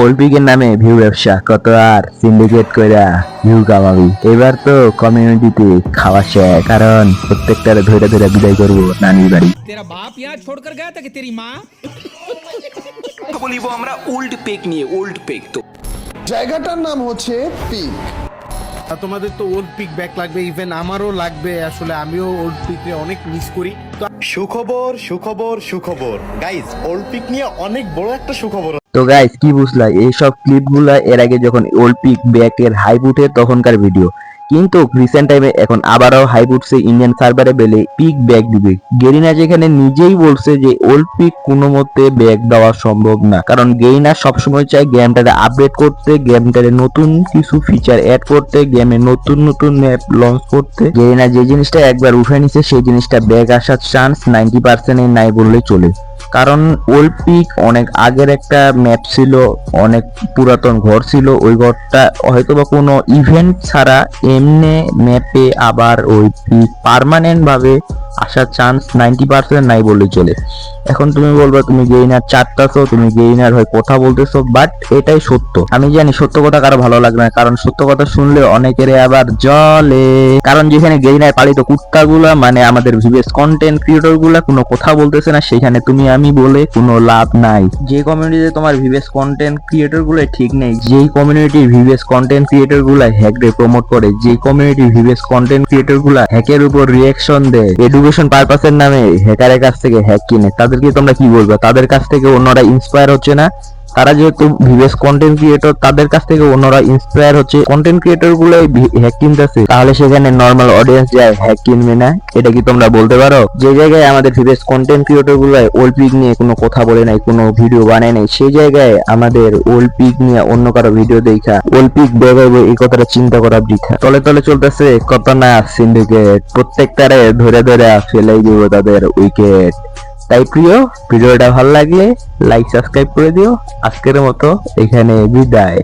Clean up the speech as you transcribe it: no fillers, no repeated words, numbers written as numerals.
ওলপিকের নামে ভিউ ব্যবসা কত আর সিন্ডিকেট কইরা ভিউ কামাবি। এবার তো কমিউনিটিতে খাওয়া শেষ, কারণ প্রত্যেকটারে ধরে ধরে বিদায় করবো নানির বাড়ি। तेरा बाप यहाँ छोड़कर गया था कि तेरी माँ? তো বলিব আমরা ওল্ড পেক নিয়ে। ওল্ড পেক তো জায়গাটার নাম হচ্ছে পিক। আর তোমাদের তো ওল্ড পিক ব্যাক লাগবে, ইভেন আমারও লাগবে। আসলে আমিও ওল্ড পিকে অনেক মিস করি। তো সুখবর সুখবর সুখবর গাইজ, ওল্ড পিক নিয়ে অনেক বড় একটা সুখবর। তো গাইস কি বুঝলা, এইসব ক্লিপ গুলা এর আগে যখন ওলপিক ব্যাকের হাইপ উঠে তখনকার ভিডিও, কিন্তু রিসেন্ট টাইমে এখন আবারও হাইপ উঠছে ইন্ডিয়ান সার্ভারে বেলে পিক ব্যাক দিবে। গেরিনা যেখানে নিজেই বলছে যে ওল্ড পিক কোনো মতে ব্যাক দেওয়া সম্ভব না, কারণ গেরিনা সবসময় চায় গেমটাকে আপডেট করতে, গেমটারে নতুন কিছু ফিচার অ্যাড করতে, গেমে নতুন নতুন ম্যাপ লঞ্চ করতে। গেরিনা যে জিনিসটা একবার উঠে নিছে সেই জিনিসটা ব্যাক আসার চান্স 90% নাই বললেই চলে। কারণ ওল্ড পিক অনেক আগের একটা ম্যাপ ছিল, অনেক পুরাতন ঘর ছিল, ওই ঘরটা হয়তোবা কোনো ইভেন্ট ছাড়া এমনি ম্যাপে আবার ওই পিক পার্মানেন্ট ভাবে আসার চান্স 90% নাই বললেই চলে। এখন তুমি বলবা তুমি গেইনার চারটাছো, তুমি গেইনার হয়ে কথা বলতেছো, বাট এটাই সত্য। আমি জানি সত্য কথা কারো ভালো লাগবে না, কারণ সত্য কথা শুনলে অনেকের আবার জলে। কারণ যেখানে গেইনার পালিত কুত্তাগুলা মানে আমাদের ভিভিএস কন্টেন্ট ক্রিয়েটর গুলা কোনো কথা বলতেছে না, সেখানে তুমি আমি বলে কোনো লাভ নাই। যে কমিউনিটিতে তোমার ভিভিএস কন্টেন্ট ক্রিয়েটর গুলো ঠিক নেই, যেই কমিউনিটি ভিভিএস কন্টেন্ট ক্রিয়েটর গুলা হ্যাকরে প্রমোট করে, যেই কমিউনিটি ভিভিএস কন্টেন্ট ক্রিয়েটর গুলা হ্যাকের উপর রিঅ্যাকশন দেয়, এডুকেশন পারপাসের নামে হ্যাকারের কাছ থেকে হ্যাক কিনে, তাদেরকে তোমরা কি বলবে? তাদের কাছ থেকে অন্যরা ইন্সপায়ার হচ্ছে না? তারা যেহেতু ভিভিএস কন্টেন্ট ক্রিয়েটর, তাদের কাছ থেকে অন্যরা ইন্সপায়ার হচ্ছে, কন্টেন্ট ক্রিয়েটর গুলো হ্যাক কিনতেছে, তাহলে সেখানে নর্মাল অডিয়েন্স যায় হ্যাক কিনবে না? এটা কি তোমরা বলতে পারো? যে জায়গায় আমাদের ভিভিএস কন্টেন্ট ক্রিয়েটর গুলো ওল্ড পিক নিয়ে কোনো কথা বলে নাই, কোনো ভিডিও বানায় নাই, সেই জায়গায় আমাদের ওল্ড পিক নিয়ে অন্য কারো ভিডিও দেখা ওল্ড পিক বেরোবে এই কথাটা চিন্তা করা বৃথা। তলে তলে চলতেছে কত না সিন্ডিকেট, প্রত্যেকটারে ধরে ধরে ফেলাই দিব তাদের উইকেট। তাই প্রিয়, ভিডিওটা ভালো লাগলে লাইক সাবস্ক্রাইব করে দিও। আজকের মতো এখানে বিদায়।